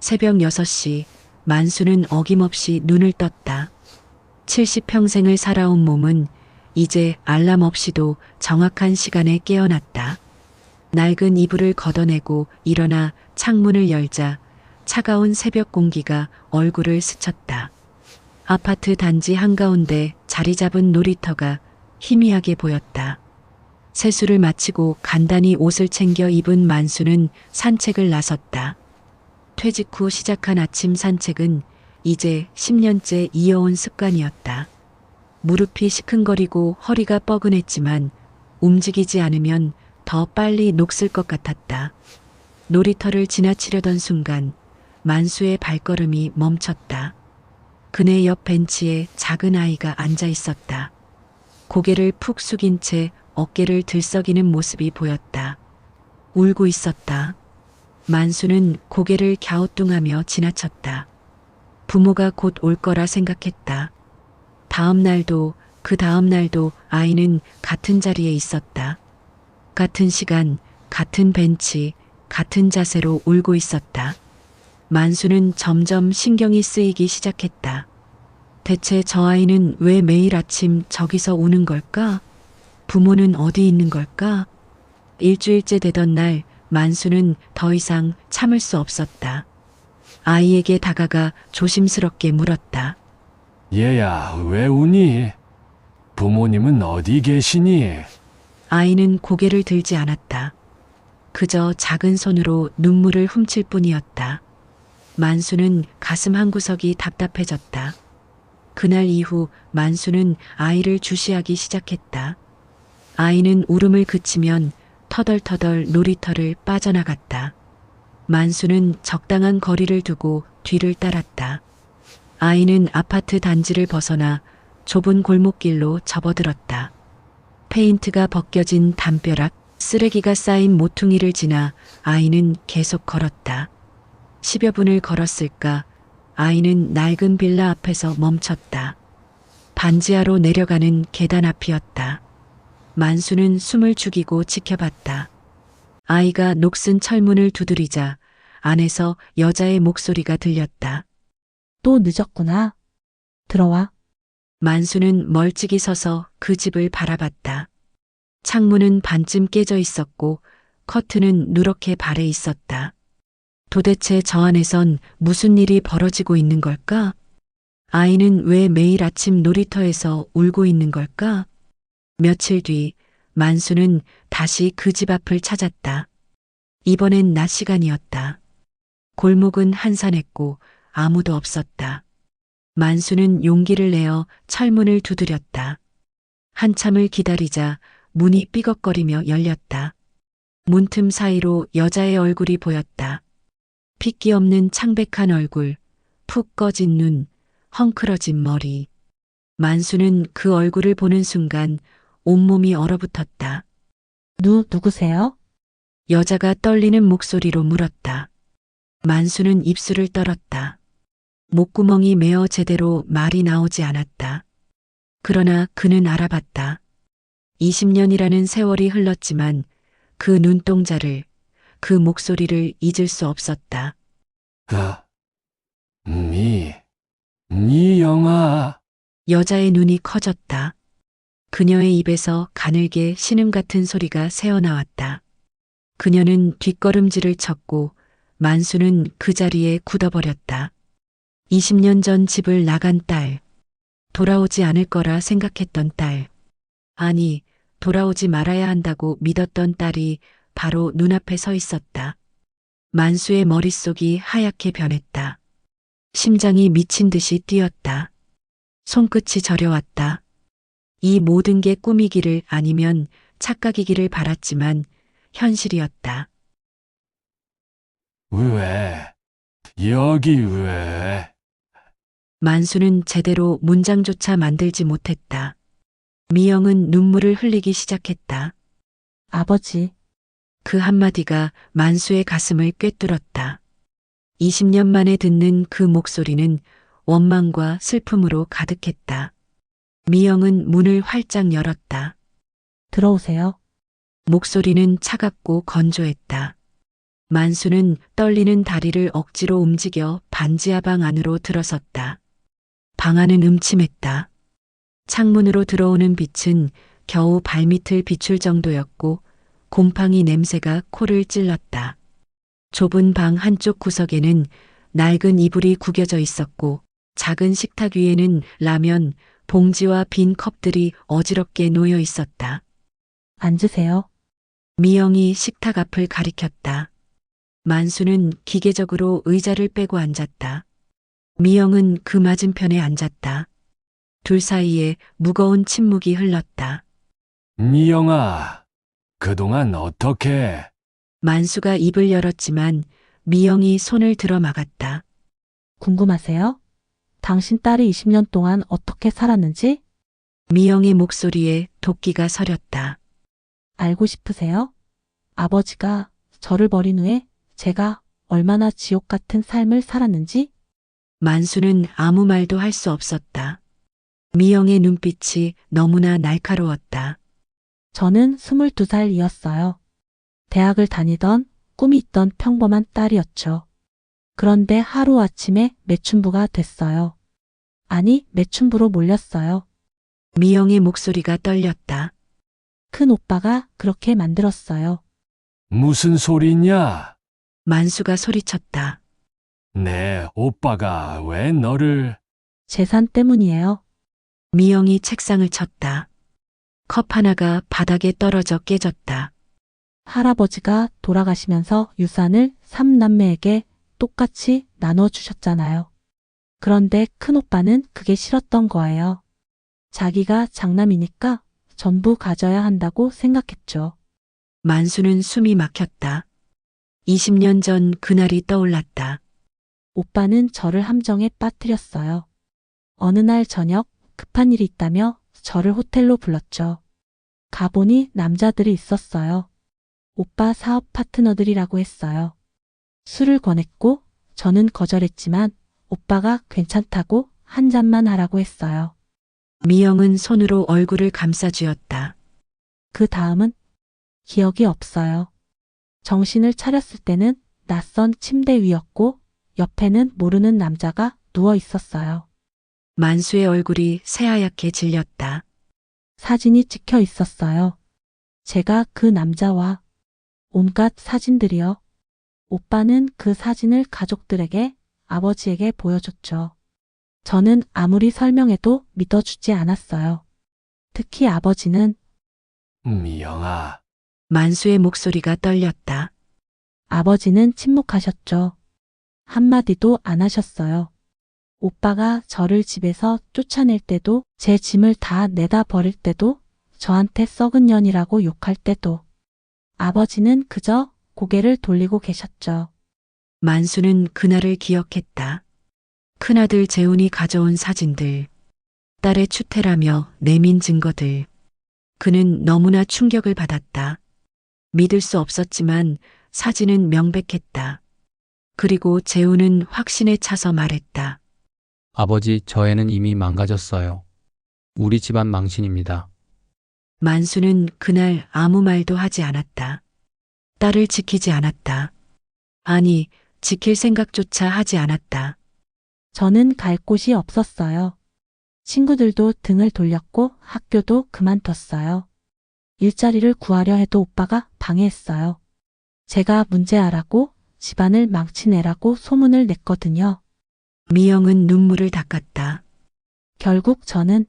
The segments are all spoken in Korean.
새벽 6시 만수는 어김없이 눈을 떴다. 70평생을 살아온 몸은 이제 알람 없이도 정확한 시간에 깨어났다. 낡은 이불을 걷어내고 일어나 창문을 열자 차가운 새벽 공기가 얼굴을 스쳤다. 아파트 단지 한가운데 자리 잡은 놀이터가 희미하게 보였다. 세수를 마치고 간단히 옷을 챙겨 입은 만수는 산책을 나섰다. 퇴직 후 시작한 아침 산책은 이제 10년째 이어온 습관이었다. 무릎이 시큰거리고 허리가 뻐근했지만 움직이지 않으면 더 빨리 녹슬 것 같았다. 놀이터를 지나치려던 순간 만수의 발걸음이 멈췄다. 그네 옆 벤치에 작은 아이가 앉아 있었다. 고개를 푹 숙인 채 어깨를 들썩이는 모습이 보였다. 울고 있었다. 만수는 고개를 갸우뚱하며 지나쳤다. 부모가 곧 올 거라 생각했다. 다음 날도 그 다음 날도 아이는 같은 자리에 있었다. 같은 시간, 같은 벤치, 같은 자세로 울고 있었다. 만수는 점점 신경이 쓰이기 시작했다. 대체 저 아이는 왜 매일 아침 저기서 우는 걸까? 부모는 어디 있는 걸까? 일주일째 되던 날 만수는 더 이상 참을 수 없었다. 아이에게 다가가 조심스럽게 물었다. 얘야, 왜 우니? 부모님은 어디 계시니? 아이는 고개를 들지 않았다. 그저 작은 손으로 눈물을 훔칠 뿐이었다. 만수는 가슴 한구석이 답답해졌다. 그날 이후 만수는 아이를 주시하기 시작했다. 아이는 울음을 그치면 터덜터덜 놀이터를 빠져나갔다. 만수는 적당한 거리를 두고 뒤를 따랐다. 아이는 아파트 단지를 벗어나 좁은 골목길로 접어들었다. 페인트가 벗겨진 담벼락, 쓰레기가 쌓인 모퉁이를 지나 아이는 계속 걸었다. 10여 분을 걸었을까 아이는 낡은 빌라 앞에서 멈췄다. 반지하로 내려가는 계단 앞이었다. 만수는 숨을 죽이고 지켜봤다. 아이가 녹슨 철문을 두드리자 안에서 여자의 목소리가 들렸다. 또 늦었구나. 들어와. 만수는 멀찍이 서서 그 집을 바라봤다. 창문은 반쯤 깨져 있었고 커튼은 누렇게 발해 있었다. 도대체 저 안에선 무슨 일이 벌어지고 있는 걸까? 아이는 왜 매일 아침 놀이터에서 울고 있는 걸까? 며칠 뒤 만수는 다시 그 집 앞을 찾았다. 이번엔 낮 시간이었다. 골목은 한산했고 아무도 없었다. 만수는 용기를 내어 철문을 두드렸다. 한참을 기다리자 문이 삐걱거리며 열렸다. 문틈 사이로 여자의 얼굴이 보였다. 핏기 없는 창백한 얼굴, 푹 꺼진 눈, 헝클어진 머리. 만수는 그 얼굴을 보는 순간 온몸이 얼어붙었다. 누구세요? 여자가 떨리는 목소리로 물었다. 만수는 입술을 떨었다. 목구멍이 메어 제대로 말이 나오지 않았다. 그러나 그는 알아봤다. 20년이라는 세월이 흘렀지만 그 눈동자를, 그 목소리를 잊을 수 없었다. 니 영아. 여자의 눈이 커졌다. 그녀의 입에서 가늘게 신음 같은 소리가 새어나왔다. 그녀는 뒷걸음질을 쳤고 만수는 그 자리에 굳어버렸다. 20년 전 집을 나간 딸. 돌아오지 않을 거라 생각했던 딸. 아니, 돌아오지 말아야 한다고 믿었던 딸이 바로 눈앞에 서 있었다. 만수의 머릿속이 하얗게 변했다. 심장이 미친 듯이 뛰었다. 손끝이 저려왔다. 이 모든 게 꿈이기를 아니면 착각이기를 바랐지만 현실이었다. 왜? 여기 왜? 만수는 제대로 문장조차 만들지 못했다. 미영은 눈물을 흘리기 시작했다. 아버지, 그 한마디가 만수의 가슴을 꿰뚫었다. 20년 만에 듣는 그 목소리는 원망과 슬픔으로 가득했다. 미영은 문을 활짝 열었다. 들어오세요. 목소리는 차갑고 건조했다. 만수는 떨리는 다리를 억지로 움직여 반지하 방 안으로 들어섰다. 방 안은 음침했다. 창문으로 들어오는 빛은 겨우 발밑을 비출 정도였고 곰팡이 냄새가 코를 찔렀다. 좁은 방 한쪽 구석에는 낡은 이불이 구겨져 있었고 작은 식탁 위에는 라면, 봉지와 빈 컵들이 어지럽게 놓여 있었다. 앉으세요. 미영이 식탁 앞을 가리켰다. 만수는 기계적으로 의자를 빼고 앉았다. 미영은 그 맞은편에 앉았다. 둘 사이에 무거운 침묵이 흘렀다. 미영아, 그동안 어떻게? 만수가 입을 열었지만 미영이 손을 들어 막았다. 궁금하세요? 당신 딸이 20년 동안 어떻게 살았는지 미영의 목소리에 도끼가 서렸다. 알고 싶으세요? 아버지가 저를 버린 후에 제가 얼마나 지옥 같은 삶을 살았는지 만수는 아무 말도 할 수 없었다. 미영의 눈빛이 너무나 날카로웠다. 저는 22살이었어요. 대학을 다니던 꿈이 있던 평범한 딸이었죠. 그런데 하루아침에 매춘부가 됐어요. 아니, 매춘부로 몰렸어요. 미영의 목소리가 떨렸다. 큰 오빠가 그렇게 만들었어요. 무슨 소리냐? 만수가 소리쳤다. 내 오빠가 왜 너를? 재산 때문이에요. 미영이 책상을 쳤다. 컵 하나가 바닥에 떨어져 깨졌다. 할아버지가 돌아가시면서 유산을 3남매에게 똑같이 나눠주셨잖아요. 그런데 큰오빠는 그게 싫었던 거예요. 자기가 장남이니까 전부 가져야 한다고 생각했죠. 만수는 숨이 막혔다. 20년 전 그날이 떠올랐다. 오빠는 저를 함정에 빠뜨렸어요. 어느 날 저녁 급한 일이 있다며 저를 호텔로 불렀죠. 가보니 남자들이 있었어요. 오빠 사업 파트너들이라고 했어요. 술을 권했고 저는 거절했지만 오빠가 괜찮다고 한 잔만 하라고 했어요. 미영은 손으로 얼굴을 감싸쥐었다. 그 다음은 기억이 없어요. 정신을 차렸을 때는 낯선 침대 위였고 옆에는 모르는 남자가 누워 있었어요. 만수의 얼굴이 새하얗게 질렸다. 사진이 찍혀 있었어요. 제가 그 남자와 온갖 사진들이요. 오빠는 그 사진을 가족들에게, 아버지에게 보여줬죠. 저는 아무리 설명해도 믿어주지 않았어요. 특히 아버지는 미영아, 만수의 목소리가 떨렸다. 아버지는 침묵하셨죠. 한마디도 안 하셨어요. 오빠가 저를 집에서 쫓아낼 때도, 제 짐을 다 내다 버릴 때도, 저한테 썩은 년이라고 욕할 때도, 아버지는 그저 고개를 돌리고 계셨죠. 만수는 그날을 기억했다. 큰아들 재훈이 가져온 사진들, 딸의 추태라며 내민 증거들. 그는 너무나 충격을 받았다. 믿을 수 없었지만 사진은 명백했다. 그리고 재훈은 확신에 차서 말했다. 아버지, 저 애는 이미 망가졌어요. 우리 집안 망신입니다. 만수는 그날 아무 말도 하지 않았다. 딸을 지키지 않았다. 아니, 지킬 생각조차 하지 않았다. 저는 갈 곳이 없었어요. 친구들도 등을 돌렸고 학교도 그만뒀어요. 일자리를 구하려 해도 오빠가 방해했어요. 제가 문제아라고 집안을 망치내라고 소문을 냈거든요. 미영은 눈물을 닦았다. 결국 저는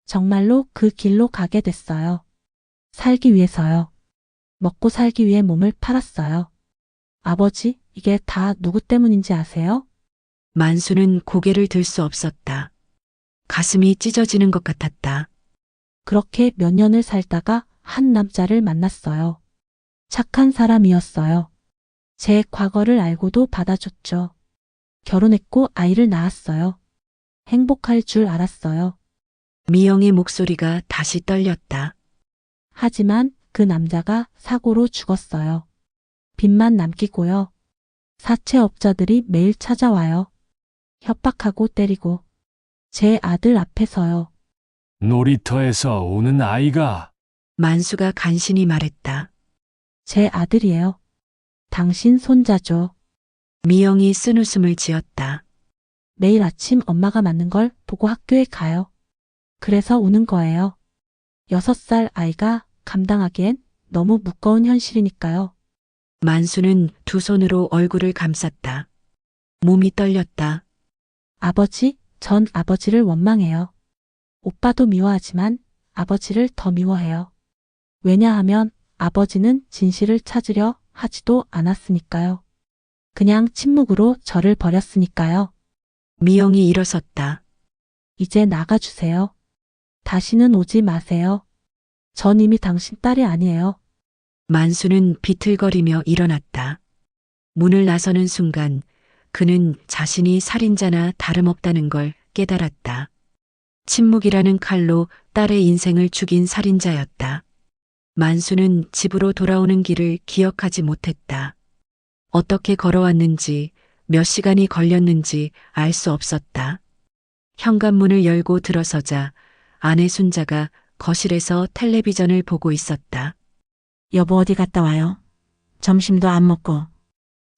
정말로 그 길로 가게 됐어요. 살기 위해서요. 먹고 살기 위해 몸을 팔았어요. 아버지, 이게 다 누구 때문인지 아세요? 만수는 고개를 들 수 없었다. 가슴이 찢어지는 것 같았다. 그렇게 몇 년을 살다가 한 남자를 만났어요. 착한 사람이었어요. 제 과거를 알고도 받아줬죠. 결혼했고 아이를 낳았어요. 행복할 줄 알았어요. 미영의 목소리가 다시 떨렸다. 하지만 그 남자가 사고로 죽었어요. 빚만 남기고요. 사채업자들이 매일 찾아와요. 협박하고 때리고. 제 아들 앞에서요. 놀이터에서 우는 아이가 만수가 간신히 말했다. 제 아들이에요. 당신 손자죠. 미영이 쓴웃음을 지었다. 매일 아침 엄마가 맞는 걸 보고 학교에 가요. 그래서 우는 거예요. 6살 아이가 감당하기엔 너무 무거운 현실이니까요. 만수는 두 손으로 얼굴을 감쌌다. 몸이 떨렸다. 아버지, 전 아버지를 원망해요. 오빠도 미워하지만 아버지를 더 미워해요. 왜냐하면 아버지는 진실을 찾으려 하지도 않았으니까요. 그냥 침묵으로 저를 버렸으니까요. 미영이 일어섰다. 이제 나가주세요. 다시는 오지 마세요. 전 이미 당신 딸이 아니에요. 만수는 비틀거리며 일어났다. 문을 나서는 순간 그는 자신이 살인자나 다름없다는 걸 깨달았다. 침묵이라는 칼로 딸의 인생을 죽인 살인자였다. 만수는 집으로 돌아오는 길을 기억하지 못했다. 어떻게 걸어왔는지, 몇 시간이 걸렸는지 알 수 없었다. 현관문을 열고 들어서자 아내 순자가 거실에서 텔레비전을 보고 있었다. 여보 어디 갔다 와요? 점심도 안 먹고.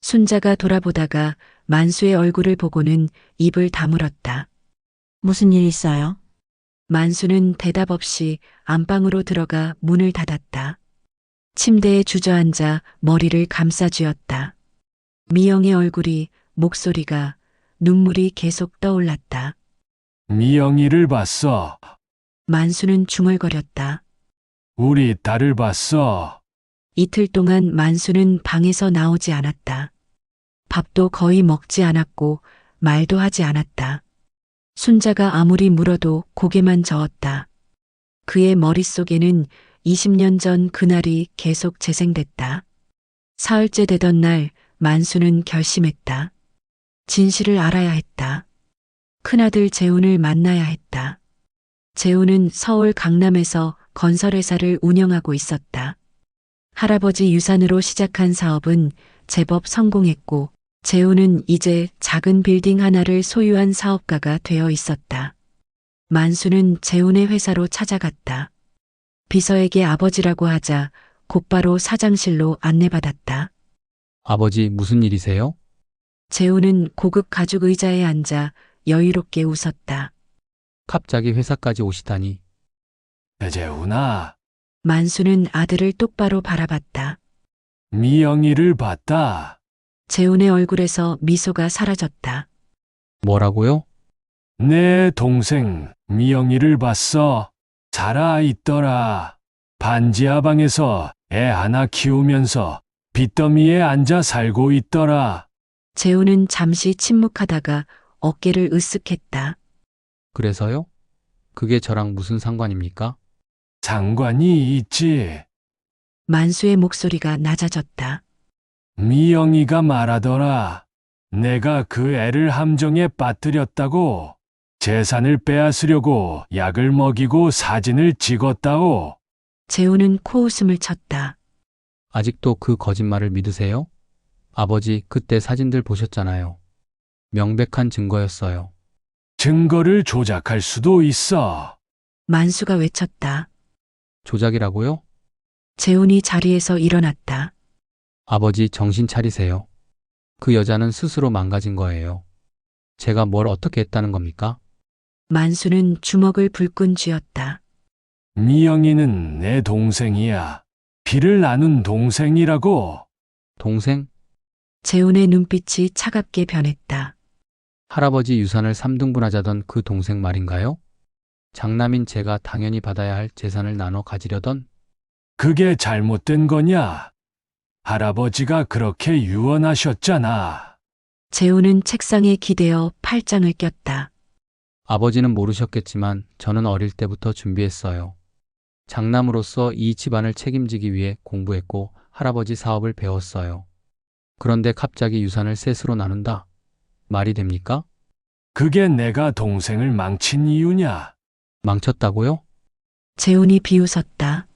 순자가 돌아보다가 만수의 얼굴을 보고는 입을 다물었다. 무슨 일 있어요? 만수는 대답 없이 안방으로 들어가 문을 닫았다. 침대에 주저앉아 머리를 감싸쥐었다. 미영의 얼굴이, 목소리가, 눈물이 계속 떠올랐다. 미영이를 봤어. 만수는 중얼거렸다. 우리 딸을 봤어. 이틀 동안 만수는 방에서 나오지 않았다. 밥도 거의 먹지 않았고 말도 하지 않았다. 순자가 아무리 물어도 고개만 저었다. 그의 머릿속에는 20년 전 그날이 계속 재생됐다. 사흘째 되던 날 만수는 결심했다. 진실을 알아야 했다. 큰아들 재훈을 만나야 했다. 재훈은 서울 강남에서 건설회사를 운영하고 있었다. 할아버지 유산으로 시작한 사업은 제법 성공했고 재훈은 이제 작은 빌딩 하나를 소유한 사업가가 되어 있었다. 만수는 재훈의 회사로 찾아갔다. 비서에게 아버지라고 하자 곧바로 사장실로 안내받았다. 아버지 무슨 일이세요? 재훈은 고급 가죽 의자에 앉아 여유롭게 웃었다. 갑자기 회사까지 오시다니. 재훈아, 만수는 아들을 똑바로 바라봤다. 미영이를 봤다. 재훈의 얼굴에서 미소가 사라졌다. 뭐라고요? 내 동생 미영이를 봤어. 살아있더라. 반지하 방에서 애 하나 키우면서 빚더미에 앉아 살고 있더라. 재훈은 잠시 침묵하다가 어깨를 으쓱했다. 그래서요? 그게 저랑 무슨 상관입니까? 상관이 있지. 만수의 목소리가 낮아졌다. 미영이가 말하더라. 내가 그 애를 함정에 빠뜨렸다고. 재산을 빼앗으려고 약을 먹이고 사진을 찍었다고. 재훈은 코웃음을 쳤다. 아직도 그 거짓말을 믿으세요? 아버지 그때 사진들 보셨잖아요. 명백한 증거였어요. 증거를 조작할 수도 있어. 만수가 외쳤다. 조작이라고요? 재훈이 자리에서 일어났다. 아버지 정신 차리세요. 그 여자는 스스로 망가진 거예요. 제가 뭘 어떻게 했다는 겁니까? 만수는 주먹을 불끈 쥐었다. 미영이는 내 동생이야. 피를 나눈 동생이라고. 동생? 재훈의 눈빛이 차갑게 변했다. 할아버지 유산을 3등분하자던 그 동생 말인가요? 장남인 제가 당연히 받아야 할 재산을 나눠 가지려던? 그게 잘못된 거냐? 할아버지가 그렇게 유언하셨잖아. 재훈은 책상에 기대어 팔짱을 꼈다. 아버지는 모르셨겠지만 저는 어릴 때부터 준비했어요. 장남으로서 이 집안을 책임지기 위해 공부했고 할아버지 사업을 배웠어요. 그런데 갑자기 유산을 셋으로 나눈다? 말이 됩니까? 그게 내가 동생을 망친 이유냐? 망쳤다고요? 재훈이 비웃었다.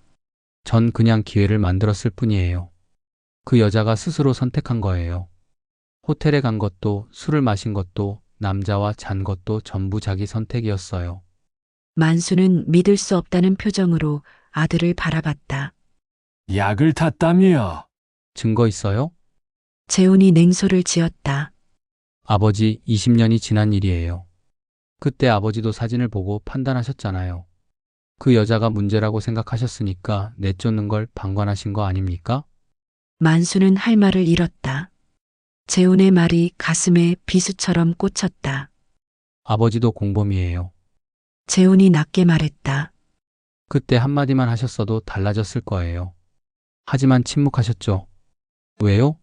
전 그냥 기회를 만들었을 뿐이에요. 그 여자가 스스로 선택한 거예요. 호텔에 간 것도 술을 마신 것도 남자와 잔 것도 전부 자기 선택이었어요. 만수는 믿을 수 없다는 표정으로 아들을 바라봤다. 약을 탔다며? 증거 있어요? 재훈이 냉소를 지었다. 아버지, 20년이 지난 일이에요. 그때 아버지도 사진을 보고 판단하셨잖아요. 그 여자가 문제라고 생각하셨으니까 내쫓는 걸 방관하신 거 아닙니까? 만수는 할 말을 잃었다. 재훈의 말이 가슴에 비수처럼 꽂혔다. 아버지도 공범이에요. 재훈이 낮게 말했다. 그때 한마디만 하셨어도 달라졌을 거예요. 하지만 침묵하셨죠. 왜요?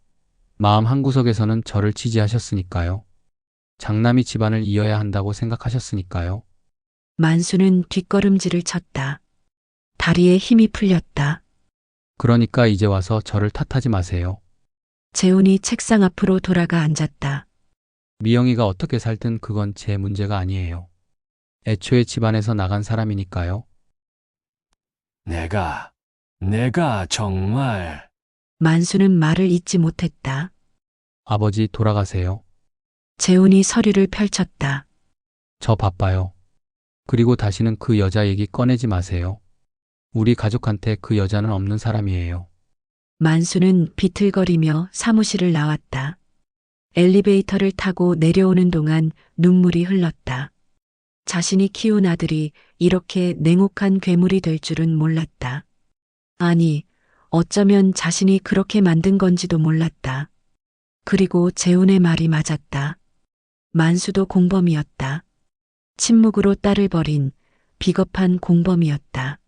마음 한구석에서는 저를 지지하셨으니까요. 장남이 집안을 이어야 한다고 생각하셨으니까요. 만수는 뒷걸음질을 쳤다. 다리에 힘이 풀렸다. 그러니까 이제 와서 저를 탓하지 마세요. 재훈이 책상 앞으로 돌아가 앉았다. 미영이가 어떻게 살든 그건 제 문제가 아니에요. 애초에 집안에서 나간 사람이니까요. 내가 정말 만수는 말을 잇지 못했다. 아버지, 돌아가세요. 재훈이 서류를 펼쳤다. 저 바빠요. 그리고 다시는 그 여자 얘기 꺼내지 마세요. 우리 가족한테 그 여자는 없는 사람이에요. 만수는 비틀거리며 사무실을 나왔다. 엘리베이터를 타고 내려오는 동안 눈물이 흘렀다. 자신이 키운 아들이 이렇게 냉혹한 괴물이 될 줄은 몰랐다. 아니, 어쩌면 자신이 그렇게 만든 건지도 몰랐다. 그리고 재훈의 말이 맞았다. 만수도 공범이었다. 침묵으로 딸을 버린 비겁한 공범이었다.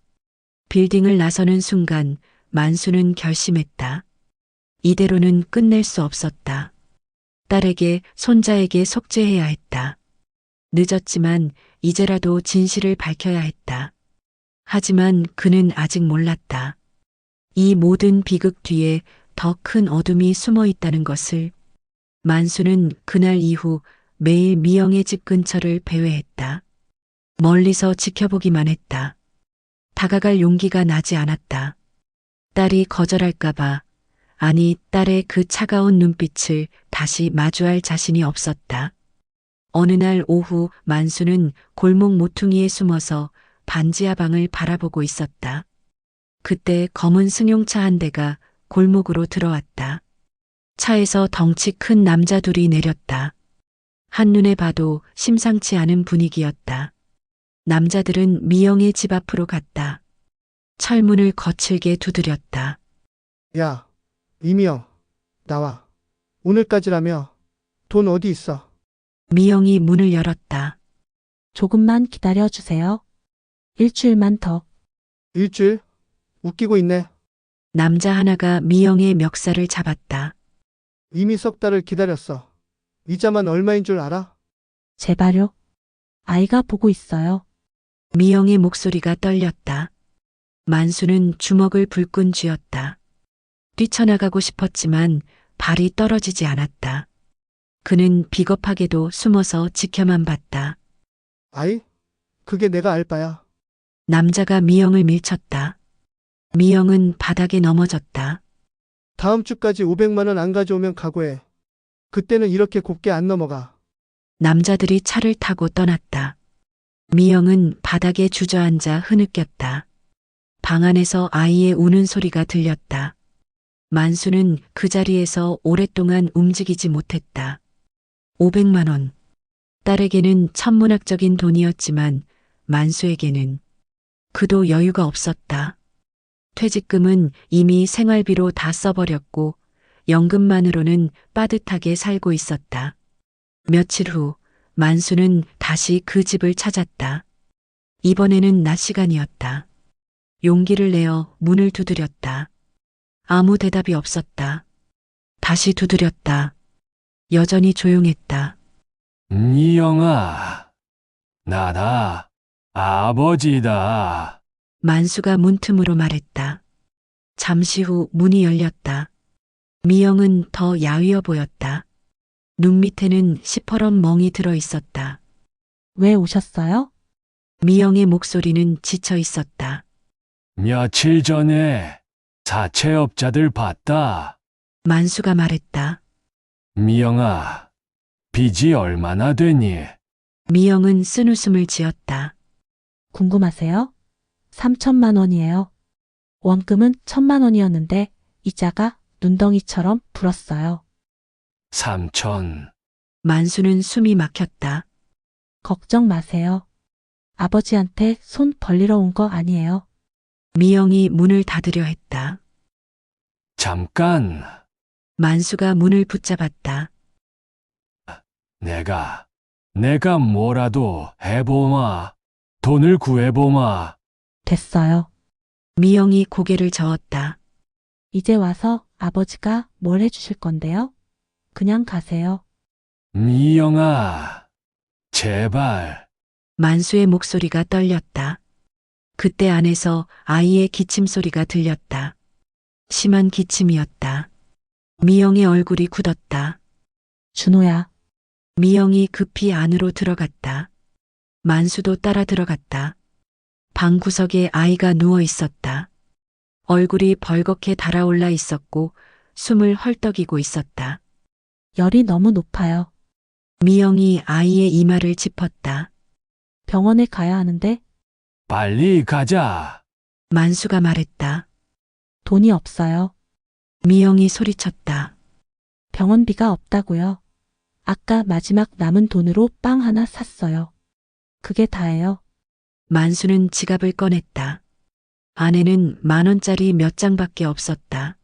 빌딩을 나서는 순간 만수는 결심했다. 이대로는 끝낼 수 없었다. 딸에게, 손자에게 속죄해야 했다. 늦었지만 이제라도 진실을 밝혀야 했다. 하지만 그는 아직 몰랐다. 이 모든 비극 뒤에 더 큰 어둠이 숨어 있다는 것을. 만수는 그날 이후 매일 미영의 집 근처를 배회했다. 멀리서 지켜보기만 했다. 다가갈 용기가 나지 않았다. 딸이 거절할까봐, 아니 딸의 그 차가운 눈빛을 다시 마주할 자신이 없었다. 어느 날 오후 만수는 골목 모퉁이에 숨어서 반지하 방을 바라보고 있었다. 그때 검은 승용차 한 대가 골목으로 들어왔다. 차에서 덩치 큰 남자 둘이 내렸다. 한눈에 봐도 심상치 않은 분위기였다. 남자들은 미영의 집 앞으로 갔다. 철문을 거칠게 두드렸다. 야, 이미영, 나와. 오늘까지라며. 돈 어디 있어? 미영이 문을 열었다. 조금만 기다려 주세요. 일주일만 더. 일주일? 웃기고 있네. 남자 하나가 미영의 멱살을 잡았다. 이미 석 달을 기다렸어. 이자만 얼마인 줄 알아? 제발요. 아이가 보고 있어요. 미영의 목소리가 떨렸다. 만수는 주먹을 불끈 쥐었다. 뛰쳐나가고 싶었지만 발이 떨어지지 않았다. 그는 비겁하게도 숨어서 지켜만 봤다. 아이? 그게 내가 알 바야. 남자가 미영을 밀쳤다. 미영은 바닥에 넘어졌다. 다음 주까지 500만 원 안 가져오면 각오해. 그때는 이렇게 곱게 안 넘어가. 남자들이 차를 타고 떠났다. 미영은 바닥에 주저앉아 흐느꼈다. 방 안에서 아이의 우는 소리가 들렸다. 만수는 그 자리에서 오랫동안 움직이지 못했다. 500만 원. 딸에게는 천문학적인 돈이었지만 만수에게는 그도 여유가 없었다. 퇴직금은 이미 생활비로 다 써버렸고 연금만으로는 빠듯하게 살고 있었다. 며칠 후 만수는 다시 그 집을 찾았다. 이번에는 낮 시간이었다. 용기를 내어 문을 두드렸다. 아무 대답이 없었다. 다시 두드렸다. 여전히 조용했다. 미영아, 나다. 아버지다. 만수가 문틈으로 말했다. 잠시 후 문이 열렸다. 미영은 더 야위어 보였다. 눈 밑에는 시퍼런 멍이 들어 있었다. 왜 오셨어요? 미영의 목소리는 지쳐 있었다. 며칠 전에 사채업자들 봤다. 만수가 말했다. 미영아, 빚이 얼마나 되니? 미영은 쓴웃음을 지었다. 궁금하세요? 3천만 원이에요. 원금은 1,000만 원이었는데 이자가 눈덩이처럼 불었어요. 3천. 만수는 숨이 막혔다. 걱정 마세요. 아버지한테 손 벌리러 온 거 아니에요. 미영이 문을 닫으려 했다. 잠깐. 만수가 문을 붙잡았다. 내가 뭐라도 해보마. 돈을 구해보마. 됐어요. 미영이 고개를 저었다. 이제 와서 아버지가 뭘 해주실 건데요? 그냥 가세요. 미영아, 제발. 만수의 목소리가 떨렸다. 그때 안에서 아이의 기침 소리가 들렸다. 심한 기침이었다. 미영의 얼굴이 굳었다. 준호야, 미영이 급히 안으로 들어갔다. 만수도 따라 들어갔다. 방 구석에 아이가 누워 있었다. 얼굴이 벌겋게 달아올라 있었고 숨을 헐떡이고 있었다. 열이 너무 높아요. 미영이 아이의 이마를 짚었다. 병원에 가야 하는데 빨리 가자. 만수가 말했다. 돈이 없어요. 미영이 소리쳤다. 병원비가 없다고요. 아까 마지막 남은 돈으로 빵 하나 샀어요. 그게 다예요. 만수는 지갑을 꺼냈다. 안에는 10,000원짜리 몇 장밖에 없었다.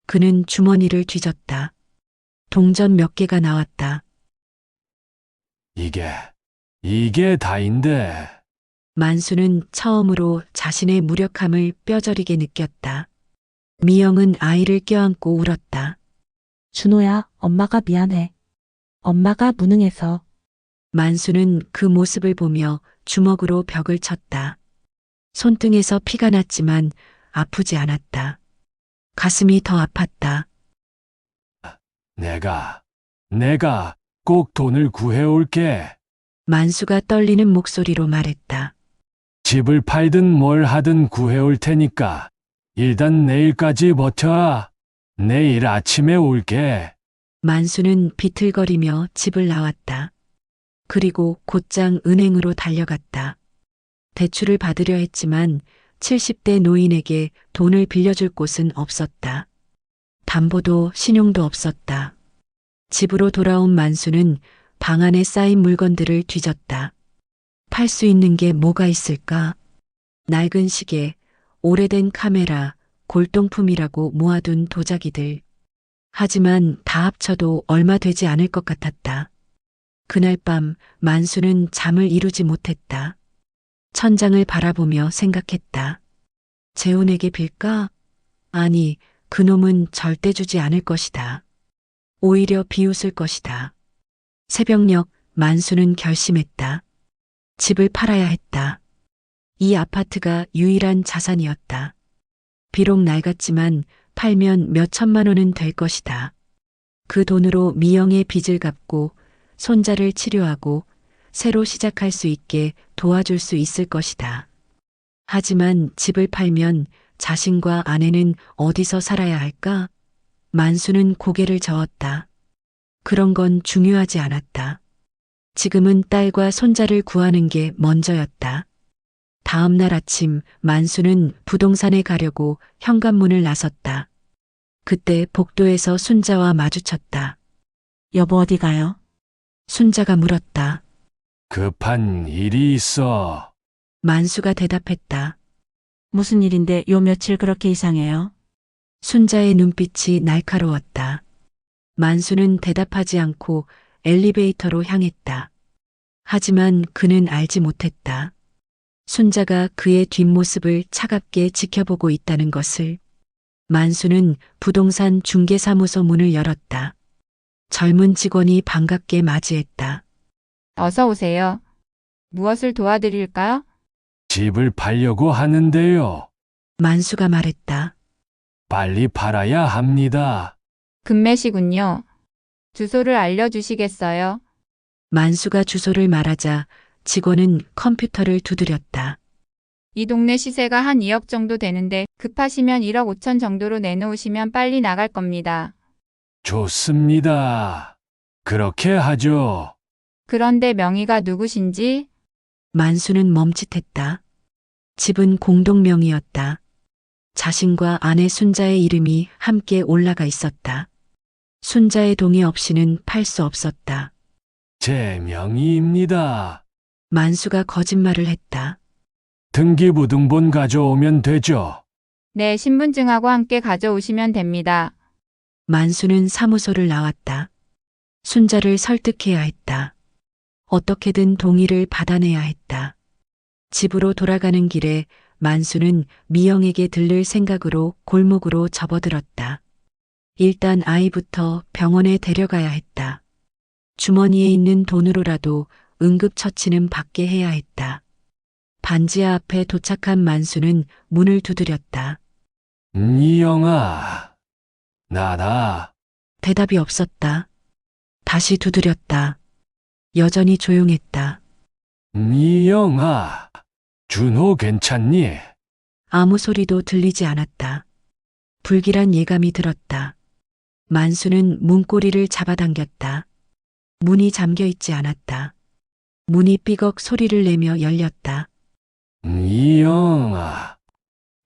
그는 주머니를 뒤졌다. 동전 몇 개가 나왔다. 이게 다인데. 만수는 처음으로 자신의 무력함을 뼈저리게 느꼈다. 미영은 아이를 껴안고 울었다. 준호야, 엄마가 미안해. 엄마가 무능해서. 만수는 그 모습을 보며 주먹으로 벽을 쳤다. 손등에서 피가 났지만 아프지 않았다. 가슴이 더 아팠다. 내가 꼭 돈을 구해올게. 만수가 떨리는 목소리로 말했다. 집을 팔든 뭘 하든 구해올 테니까 일단 내일까지 버텨. 내일 아침에 올게. 만수는 비틀거리며 집을 나왔다. 그리고 곧장 은행으로 달려갔다. 대출을 받으려 했지만 70대 노인에게 돈을 빌려줄 곳은 없었다. 담보도 신용도 없었다. 집으로 돌아온 만수는 방 안에 쌓인 물건들을 뒤졌다. 팔 수 있는 게 뭐가 있을까? 낡은 시계, 오래된 카메라, 골동품이라고 모아둔 도자기들. 하지만 다 합쳐도 얼마 되지 않을 것 같았다. 그날 밤 만수는 잠을 이루지 못했다. 천장을 바라보며 생각했다. 재훈에게 빌까? 아니, 그놈은 절대 주지 않을 것이다. 오히려 비웃을 것이다. 새벽녘 만수는 결심했다. 집을 팔아야 했다. 이 아파트가 유일한 자산이었다. 비록 낡았지만 팔면 몇 천만 원은 될 것이다. 그 돈으로 미영의 빚을 갚고 손자를 치료하고 새로 시작할 수 있게 도와줄 수 있을 것이다. 하지만 집을 팔면 자신과 아내는 어디서 살아야 할까? 만수는 고개를 저었다. 그런 건 중요하지 않았다. 지금은 딸과 손자를 구하는 게 먼저였다. 다음 날 아침 만수는 부동산에 가려고 현관문을 나섰다. 그때 복도에서 순자와 마주쳤다. 여보 어디 가요? 순자가 물었다. 급한 일이 있어. 만수가 대답했다. 무슨 일인데 요 며칠 그렇게 이상해요? 순자의 눈빛이 날카로웠다. 만수는 대답하지 않고 엘리베이터로 향했다. 하지만 그는 알지 못했다. 순자가 그의 뒷모습을 차갑게 지켜보고 있다는 것을. 만수는 부동산 중개사무소 문을 열었다. 젊은 직원이 반갑게 맞이했다. 어서 오세요. 무엇을 도와드릴까요? 집을 팔려고 하는데요. 만수가 말했다. 빨리 팔아야 합니다. 금매시군요. 주소를 알려주시겠어요? 만수가 주소를 말하자 직원은 컴퓨터를 두드렸다. 이 동네 시세가 한 2억 정도 되는데 급하시면 1억 5천 정도로 내놓으시면 빨리 나갈 겁니다. 좋습니다. 그렇게 하죠. 그런데 명의가 누구신지? 만수는 멈칫했다. 집은 공동명의였다. 자신과 아내 순자의 이름이 함께 올라가 있었다. 순자의 동의 없이는 팔 수 없었다. 제 명의입니다. 만수가 거짓말을 했다. 등기부등본 가져오면 되죠. 네, 신분증하고 함께 가져오시면 됩니다. 만수는 사무소를 나왔다. 순자를 설득해야 했다. 어떻게든 동의를 받아내야 했다. 집으로 돌아가는 길에 만수는 미영에게 들를 생각으로 골목으로 접어들었다. 일단 아이부터 병원에 데려가야 했다. 주머니에 있는 돈으로라도 응급처치는 받게 해야 했다. 반지하 앞에 도착한 만수는 문을 두드렸다. 이영아, 나다. 대답이 없었다. 다시 두드렸다. 여전히 조용했다. 이영아, 준호 괜찮니? 아무 소리도 들리지 않았다. 불길한 예감이 들었다. 만수는 문고리를 잡아당겼다. 문이 잠겨 있지 않았다. 문이 삐걱 소리를 내며 열렸다. 이영아,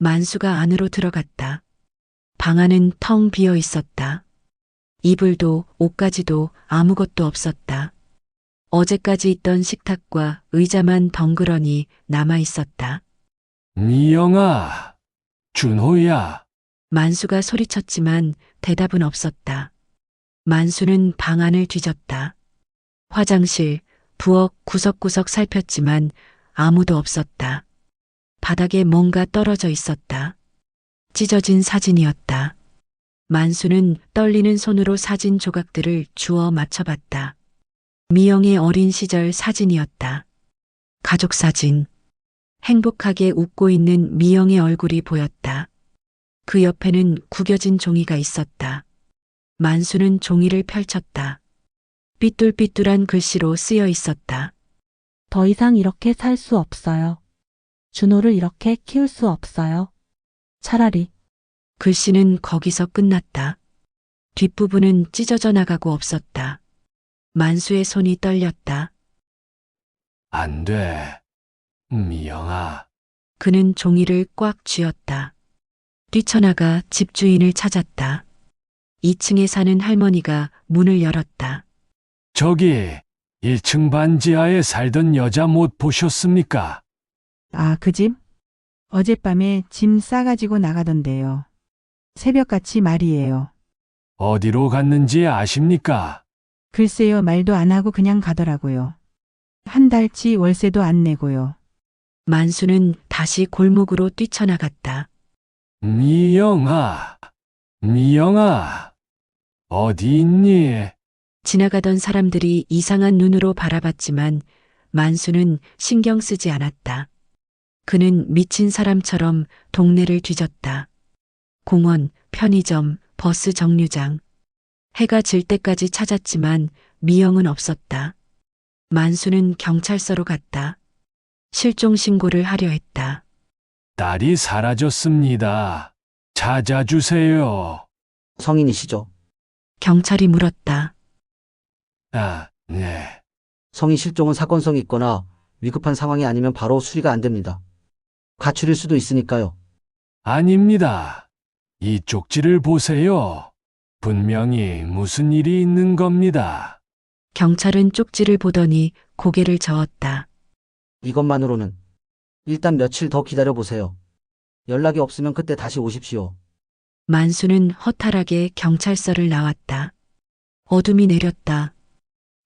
만수가 안으로 들어갔다. 방 안은 텅 비어 있었다. 이불도 옷가지도 아무것도 없었다. 어제까지 있던 식탁과 의자만 덩그러니 남아 있었다. 이영아, 준호야. 만수가 소리쳤지만 대답은 없었다. 만수는 방 안을 뒤졌다. 화장실, 부엌 구석구석 살폈지만 아무도 없었다. 바닥에 뭔가 떨어져 있었다. 찢어진 사진이었다. 만수는 떨리는 손으로 사진 조각들을 주워 맞춰봤다. 미영의 어린 시절 사진이었다. 가족 사진. 행복하게 웃고 있는 미영의 얼굴이 보였다. 그 옆에는 구겨진 종이가 있었다. 만수는 종이를 펼쳤다. 삐뚤삐뚤한 글씨로 쓰여 있었다. 더 이상 이렇게 살 수 없어요. 준호를 이렇게 키울 수 없어요. 차라리 글씨는 거기서 끝났다. 뒷부분은 찢어져 나가고 없었다. 만수의 손이 떨렸다. 안 돼. 미영아. 그는 종이를 꽉 쥐었다. 뛰쳐나가 집주인을 찾았다. 2층에 사는 할머니가 문을 열었다. 저기 1층 반지하에 살던 여자 못 보셨습니까? 아, 그 집? 어젯밤에 짐 싸가지고 나가던데요. 새벽같이 말이에요. 어디로 갔는지 아십니까? 글쎄요, 말도 안 하고 그냥 가더라고요. 한 달치 월세도 안 내고요. 만수는 다시 골목으로 뛰쳐나갔다. 미영아, 미영아, 어디 있니? 지나가던 사람들이 이상한 눈으로 바라봤지만 만수는 신경 쓰지 않았다. 그는 미친 사람처럼 동네를 뒤졌다. 공원, 편의점, 버스 정류장. 해가 질 때까지 찾았지만 미영은 없었다. 만수는 경찰서로 갔다. 실종 신고를 하려 했다. 딸이 사라졌습니다. 찾아주세요. 성인이시죠? 경찰이 물었다. 아, 네. 성인 실종은 사건성이 있거나 위급한 상황이 아니면 바로 수리가 안 됩니다. 가출일 수도 있으니까요. 아닙니다. 이 쪽지를 보세요. 분명히 무슨 일이 있는 겁니다. 경찰은 쪽지를 보더니 고개를 저었다. 이것만으로는 일단 며칠 더 기다려 보세요. 연락이 없으면 그때 다시 오십시오. 만수는 허탈하게 경찰서를 나왔다. 어둠이 내렸다.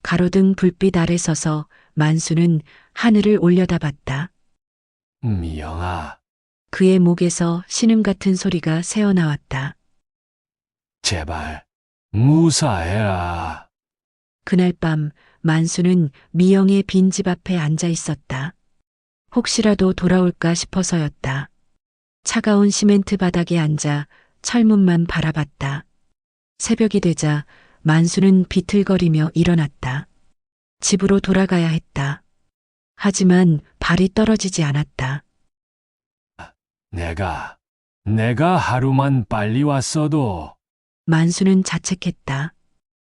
가로등 불빛 아래 서서 만수는 하늘을 올려다봤다. 미영아, 그의 목에서 신음 같은 소리가 새어나왔다. 제발 무사해라. 그날 밤 만수는 미영의 빈집 앞에 앉아 있었다. 혹시라도 돌아올까 싶어서였다. 차가운 시멘트 바닥에 앉아 철문만 바라봤다. 새벽이 되자 만수는 비틀거리며 일어났다. 집으로 돌아가야 했다. 하지만 발이 떨어지지 않았다. 내가 하루만 빨리 왔어도 만수는 자책했다.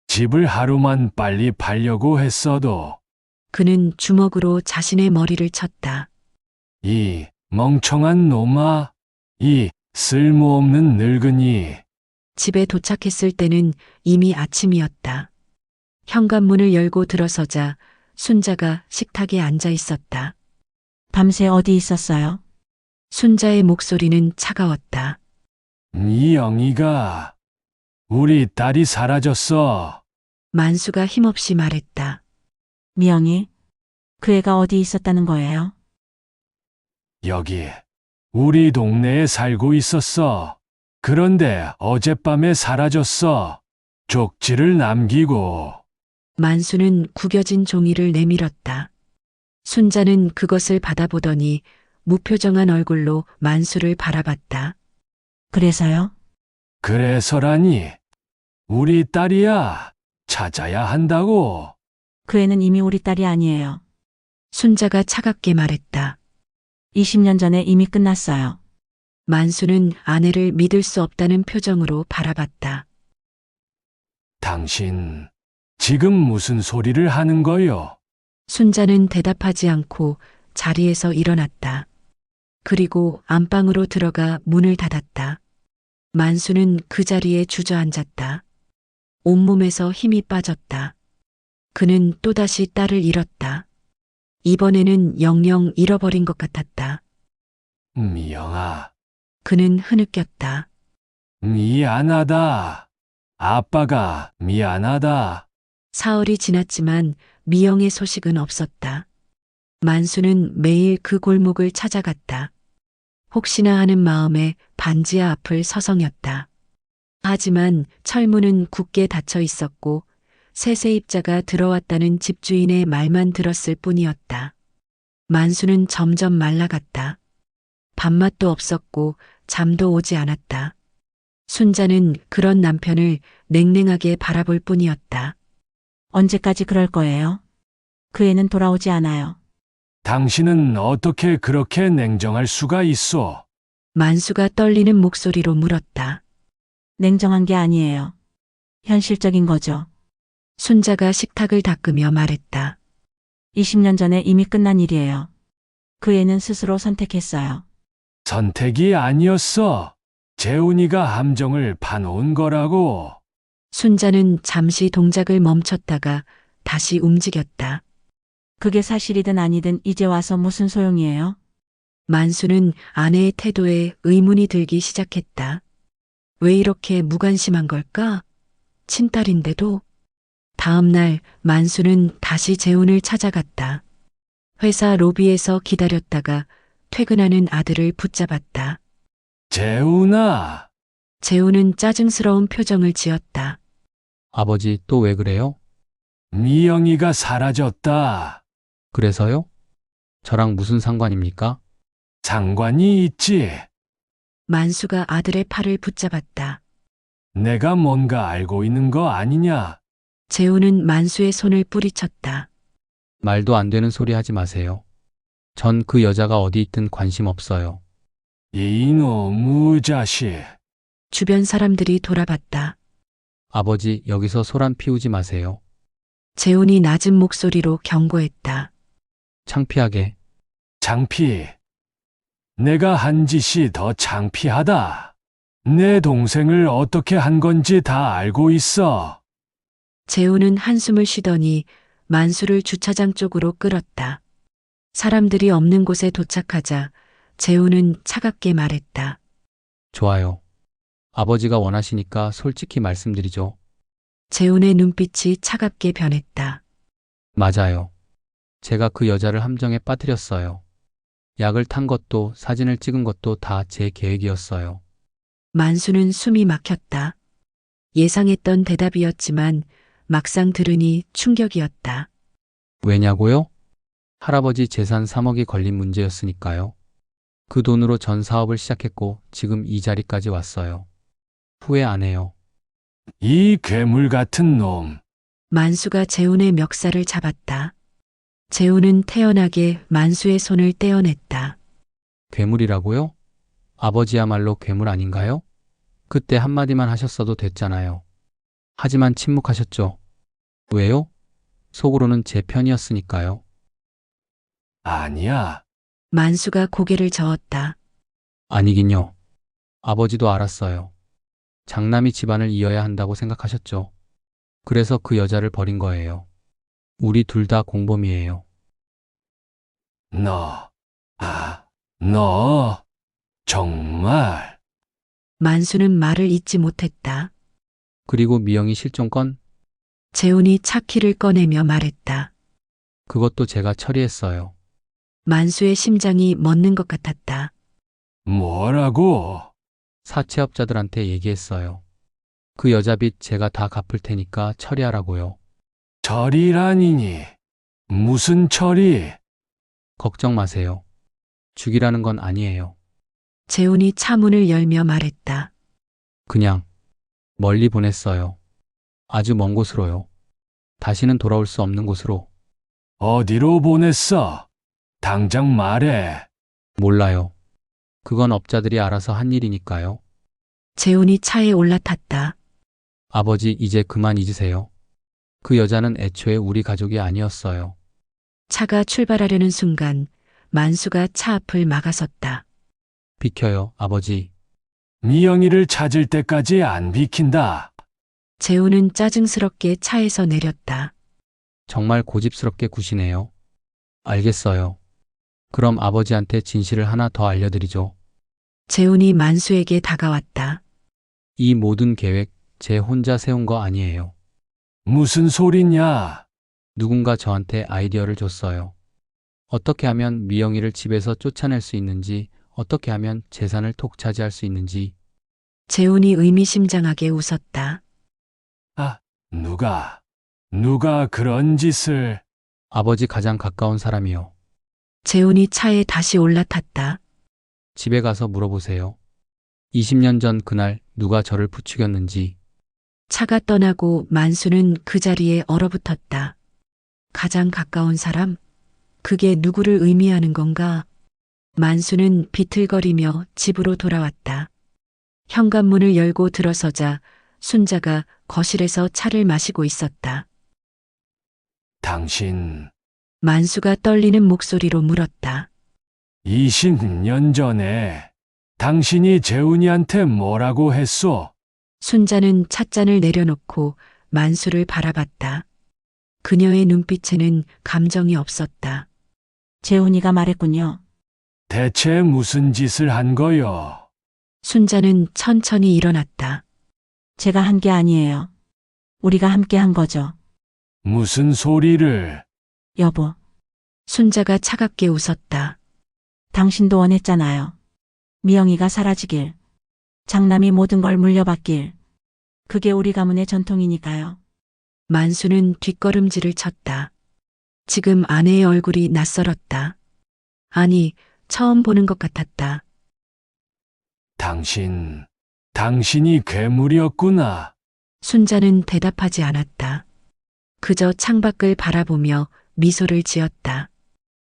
집을 하루만 빨리 팔려고 했어도 그는 주먹으로 자신의 머리를 쳤다. 이 멍청한 놈아, 이 쓸모없는 늙은이. 집에 도착했을 때는 이미 아침이었다. 현관문을 열고 들어서자 순자가 식탁에 앉아 있었다. 밤새 어디 있었어요? 순자의 목소리는 차가웠다. 미영이가 우리 딸이 사라졌어. 만수가 힘없이 말했다. 미영이? 그 애가 어디 있었다는 거예요? 여기 우리 동네에 살고 있었어. 그런데 어젯밤에 사라졌어. 쪽지를 남기고. 만수는 구겨진 종이를 내밀었다. 순자는 그것을 받아보더니 무표정한 얼굴로 만수를 바라봤다. 그래서요? 그래서라니. 우리 딸이야. 찾아야 한다고. 그 애는 이미 우리 딸이 아니에요. 순자가 차갑게 말했다. 20년 전에 이미 끝났어요. 만수는 아내를 믿을 수 없다는 표정으로 바라봤다. 당신 지금 무슨 소리를 하는 거요? 순자는 대답하지 않고 자리에서 일어났다. 그리고 안방으로 들어가 문을 닫았다. 만수는 그 자리에 주저앉았다. 온몸에서 힘이 빠졌다. 그는 또다시 딸을 잃었다. 이번에는 영영 잃어버린 것 같았다. 미영아, 그는 흐느꼈다. 미안하다. 아빠가 미안하다. 사흘이 지났지만 미영의 소식은 없었다. 만수는 매일 그 골목을 찾아갔다. 혹시나 하는 마음에 반지하 앞을 서성였다. 하지만 철문은 굳게 닫혀 있었고 새세입자가 들어왔다는 집주인의 말만 들었을 뿐이었다. 만수는 점점 말라갔다. 밥맛도 없었고 잠도 오지 않았다. 순자는 그런 남편을 냉랭하게 바라볼 뿐이었다. 언제까지 그럴 거예요? 그 애는 돌아오지 않아요. 당신은 어떻게 그렇게 냉정할 수가 있어? 만수가 떨리는 목소리로 물었다. 냉정한 게 아니에요. 현실적인 거죠. 순자가 식탁을 닦으며 말했다. 20년 전에 이미 끝난 일이에요. 그 애는 스스로 선택했어요. 선택이 아니었어. 재훈이가 함정을 파놓은 거라고. 순자는 잠시 동작을 멈췄다가 다시 움직였다. 그게 사실이든 아니든 이제 와서 무슨 소용이에요? 만수는 아내의 태도에 의문이 들기 시작했다. 왜 이렇게 무관심한 걸까? 친딸인데도. 다음 날 만수는 다시 재훈을 찾아갔다. 회사 로비에서 기다렸다가 퇴근하는 아들을 붙잡았다. 재훈아, 재훈은 짜증스러운 표정을 지었다. 아버지 또 왜 그래요? 미영이가 사라졌다. 그래서요? 저랑 무슨 상관입니까? 상관이 있지. 만수가 아들의 팔을 붙잡았다. 내가 뭔가 알고 있는 거 아니냐? 재훈은 만수의 손을 뿌리쳤다. 말도 안 되는 소리 하지 마세요. 전 그 여자가 어디 있든 관심 없어요. 이놈 무자식. 주변 사람들이 돌아봤다. 아버지 여기서 소란 피우지 마세요. 재훈이 낮은 목소리로 경고했다. 창피하게. 창피. 내가 한 짓이 더 창피하다. 내 동생을 어떻게 한 건지 다 알고 있어. 재훈은 한숨을 쉬더니 만수를 주차장 쪽으로 끌었다. 사람들이 없는 곳에 도착하자 재훈은 차갑게 말했다. 좋아요. 아버지가 원하시니까 솔직히 말씀드리죠. 재훈의 눈빛이 차갑게 변했다. 맞아요. 제가 그 여자를 함정에 빠뜨렸어요. 약을 탄 것도 사진을 찍은 것도 다 제 계획이었어요. 만수는 숨이 막혔다. 예상했던 대답이었지만 막상 들으니 충격이었다. 왜냐고요? 할아버지 재산 3억이 걸린 문제였으니까요. 그 돈으로 전 사업을 시작했고 지금 이 자리까지 왔어요. 후회 안 해요. 이 괴물 같은 놈. 만수가 재훈의 멱살을 잡았다. 재훈은 태연하게 만수의 손을 떼어냈다. 괴물이라고요? 아버지야말로 괴물 아닌가요? 그때 한마디만 하셨어도 됐잖아요. 하지만 침묵하셨죠. 왜요? 속으로는 제 편이었으니까요. 아니야. 만수가 고개를 저었다. 아니긴요. 아버지도 알았어요. 장남이 집안을 이어야 한다고 생각하셨죠. 그래서 그 여자를 버린 거예요. 우리 둘 다 공범이에요. 너, 정말. 만수는 말을 잇지 못했다. 그리고 미영이 실종 건 재훈이 차 키를 꺼내며 말했다. 그것도 제가 처리했어요. 만수의 심장이 멎는 것 같았다. 뭐라고? 사채업자들한테 얘기했어요. 그 여자 빚 제가 다 갚을 테니까 처리하라고요. 처리라니니. 무슨 처리? 걱정 마세요. 죽이라는 건 아니에요. 재훈이 차 문을 열며 말했다. 그냥 멀리 보냈어요. 아주 먼 곳으로요. 다시는 돌아올 수 없는 곳으로. 어디로 보냈어? 당장 말해. 몰라요. 그건 업자들이 알아서 한 일이니까요. 재훈이 차에 올라탔다. 아버지, 이제 그만 잊으세요. 그 여자는 애초에 우리 가족이 아니었어요. 차가 출발하려는 순간 만수가 차 앞을 막아섰다. 비켜요, 아버지. 미영이를 찾을 때까지 안 비킨다. 재훈은 짜증스럽게 차에서 내렸다. 정말 고집스럽게 구시네요. 알겠어요. 그럼 아버지한테 진실을 하나 더 알려드리죠. 재훈이 만수에게 다가왔다. 이 모든 계획 제 혼자 세운 거 아니에요. 무슨 소리냐? 누군가 저한테 아이디어를 줬어요. 어떻게 하면 미영이를 집에서 쫓아낼 수 있는지, 어떻게 하면 재산을 톡 차지할 수 있는지. 재훈이 의미심장하게 웃었다. 누가 그런 짓을? 아버지 가장 가까운 사람이요. 재훈이 차에 다시 올라탔다. 집에 가서 물어보세요. 20년 전 그날 누가 저를 부추겼는지. 차가 떠나고 만수는 그 자리에 얼어붙었다. 가장 가까운 사람? 그게 누구를 의미하는 건가? 만수는 비틀거리며 집으로 돌아왔다. 현관문을 열고 들어서자 순자가 거실에서 차를 마시고 있었다. 당신, 만수가 떨리는 목소리로 물었다. 20년 전에 당신이 재훈이한테 뭐라고 했소? 순자는 찻잔을 내려놓고 만수를 바라봤다. 그녀의 눈빛에는 감정이 없었다. 재훈이가 말했군요. 대체 무슨 짓을 한 거요? 순자는 천천히 일어났다. 제가 한 게 아니에요. 우리가 함께 한 거죠. 무슨 소리를? 여보, 순자가 차갑게 웃었다. 당신도 원했잖아요. 미영이가 사라지길. 장남이 모든 걸 물려받길. 그게 우리 가문의 전통이니까요. 만수는 뒷걸음질을 쳤다. 지금 아내의 얼굴이 낯설었다. 아니, 처음 보는 것 같았다. 당신이 괴물이었구나. 순자는 대답하지 않았다. 그저 창밖을 바라보며 미소를 지었다.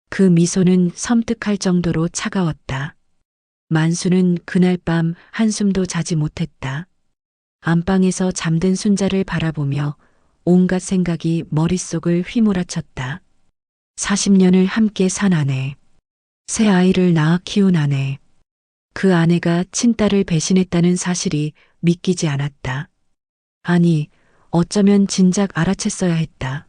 그 미소는 섬뜩할 정도로 차가웠다. 만수는 그날 밤 한숨도 자지 못했다. 안방에서 잠든 순자를 바라보며 온갖 생각이 머릿속을 휘몰아쳤다. 40년을 함께 산 아내. 새 아이를 낳아 키운 아내. 그 아내가 친딸을 배신했다는 사실이 믿기지 않았다. 아니, 어쩌면 진작 알아챘어야 했다.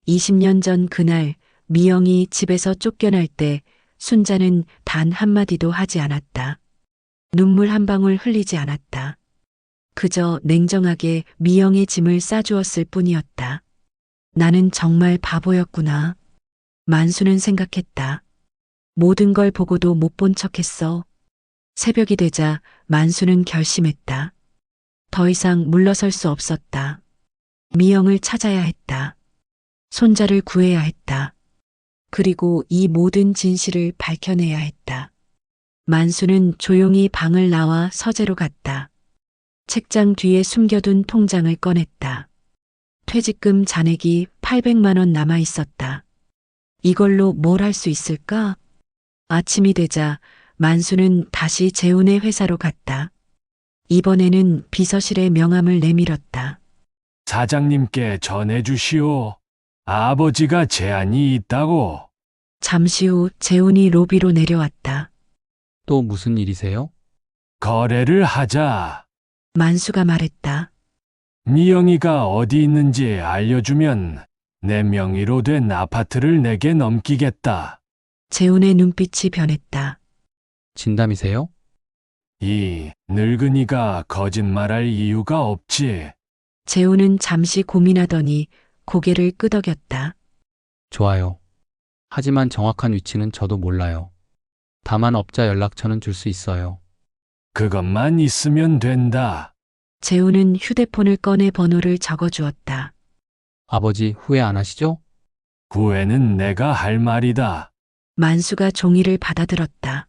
20년 전 그날 미영이 집에서 쫓겨날 때 순자는 단 한마디도 하지 않았다. 눈물 한 방울 흘리지 않았다. 그저 냉정하게 미영의 짐을 싸주었을 뿐이었다. 나는 정말 바보였구나. 만수는 생각했다. 모든 걸 보고도 못 본 척했어. 새벽이 되자 만수는 결심했다. 더 이상 물러설 수 없었다. 미영을 찾아야 했다. 손자를 구해야 했다. 그리고 이 모든 진실을 밝혀내야 했다. 만수는 조용히 방을 나와 서재로 갔다. 책장 뒤에 숨겨둔 통장을 꺼냈다. 퇴직금 잔액이 800만 원 남아 있었다. 이걸로 뭘 할 수 있을까? 아침이 되자 만수는 다시 재훈의 회사로 갔다. 이번에는 비서실에 명함을 내밀었다. 사장님께 전해주시오. 아버지가 제안이 있다고. 잠시 후 재훈이 로비로 내려왔다. 또 무슨 일이세요? 거래를 하자. 만수가 말했다. 미영이가 어디 있는지 알려주면 내 명의로 된 아파트를 내게 넘기겠다. 재훈의 눈빛이 변했다. 진담이세요? 이 늙은이가 거짓말할 이유가 없지. 재훈은 잠시 고민하더니 고개를 끄덕였다. 좋아요. 하지만 정확한 위치는 저도 몰라요. 다만 업자 연락처는 줄 수 있어요. 그것만 있으면 된다. 재훈은 휴대폰을 꺼내 번호를 적어주었다. 아버지 후회 안 하시죠? 후회는 내가 할 말이다. 만수가 종이를 받아들었다.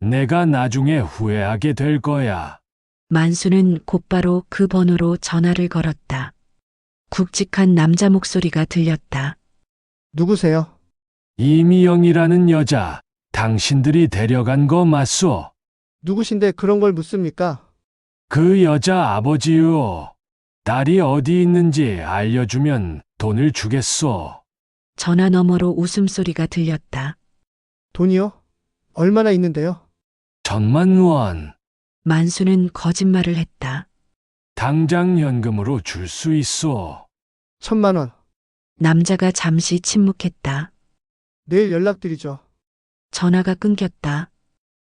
내가 나중에 후회하게 될 거야. 만수는 곧바로 그 번호로 전화를 걸었다. 굵직한 남자 목소리가 들렸다. 누구세요? 이미영이라는 여자, 당신들이 데려간 거 맞소? 누구신데 그런 걸 묻습니까? 그 여자 아버지요. 딸이 어디 있는지 알려주면 돈을 주겠소. 전화 너머로 웃음소리가 들렸다. 돈이요? 얼마나 있는데요? 1,000만 원. 만수는 거짓말을 했다. 당장 현금으로 줄 수 있소. 1,000만 원. 남자가 잠시 침묵했다. 내일 연락드리죠. 전화가 끊겼다.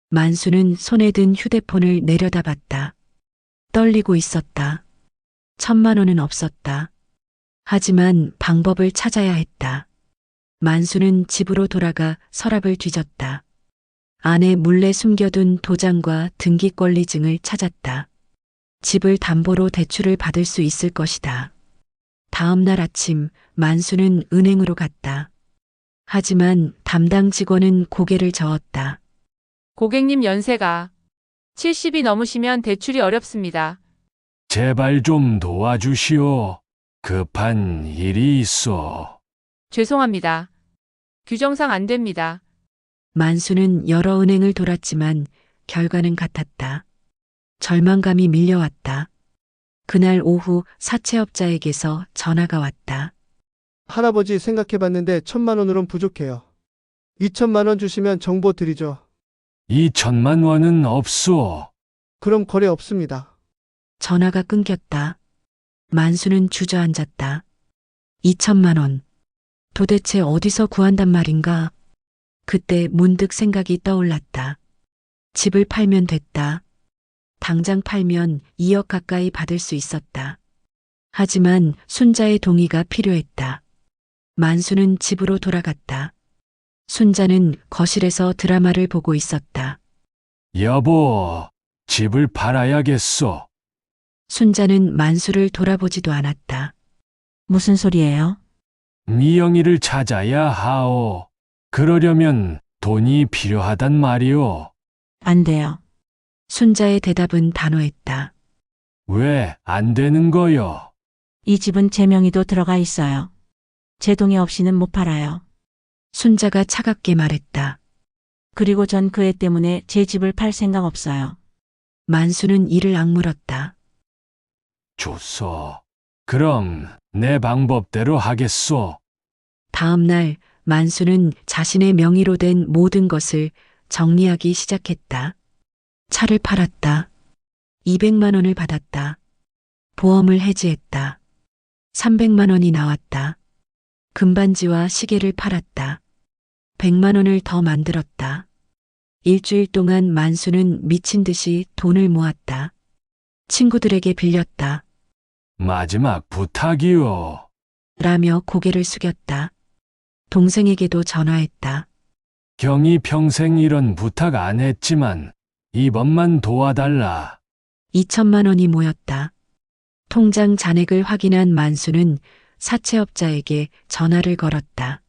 만수는 손에 든 휴대폰을 내려다봤다. 떨리고 있었다. 1,000만 원은 없었다. 하지만 방법을 찾아야 했다. 만수는 집으로 돌아가 서랍을 뒤졌다. 안에 몰래 숨겨둔 도장과 등기권리증을 찾았다. 집을 담보로 대출을 받을 수 있을 것이다. 다음 날 아침 만수는 은행으로 갔다. 하지만 담당 직원은 고개를 저었다. 고객님 연세가 70이 넘으시면 대출이 어렵습니다. 제발 좀 도와주시오. 급한 일이 있어. 죄송합니다. 규정상 안 됩니다. 만수는 여러 은행을 돌았지만 결과는 같았다. 절망감이 밀려왔다. 그날 오후 사채업자에게서 전화가 왔다. 할아버지 생각해봤는데 1,000만 원으론 부족해요. 2,000만 원 주시면 정보 드리죠. 2,000만 원은 없소. 그럼 거래 없습니다. 전화가 끊겼다. 만수는 주저앉았다. 2,000만 원. 도대체 어디서 구한단 말인가? 그때 문득 생각이 떠올랐다. 집을 팔면 됐다. 당장 팔면 2억 가까이 받을 수 있었다. 하지만 순자의 동의가 필요했다. 만수는 집으로 돌아갔다. 순자는 거실에서 드라마를 보고 있었다. 여보, 집을 팔아야겠소. 순자는 만수를 돌아보지도 않았다. 무슨 소리예요? 미영이를 찾아야 하오. 그러려면 돈이 필요하단 말이오. 안 돼요. 순자의 대답은 단호했다. 왜 안 되는 거요? 이 집은 제 명의도 들어가 있어요. 제 동의 없이는 못 팔아요. 순자가 차갑게 말했다. 그리고 전 그 애 때문에 제 집을 팔 생각 없어요. 만수는 이를 악물었다. 좋소. 그럼 내 방법대로 하겠소. 다음 날 만수는 자신의 명의로 된 모든 것을 정리하기 시작했다. 차를 팔았다. 200만 원을 받았다. 보험을 해지했다. 300만 원이 나왔다. 금반지와 시계를 팔았다. 100만 원을 더 만들었다. 일주일 동안 만수는 미친 듯이 돈을 모았다. 친구들에게 빌렸다. 마지막 부탁이오. 라며 고개를 숙였다. 동생에게도 전화했다. 경이 평생 이런 부탁 안 했지만 이번만 도와달라. 2,000만 원이 모였다. 통장 잔액을 확인한 만수는 사채업자에게 전화를 걸었다.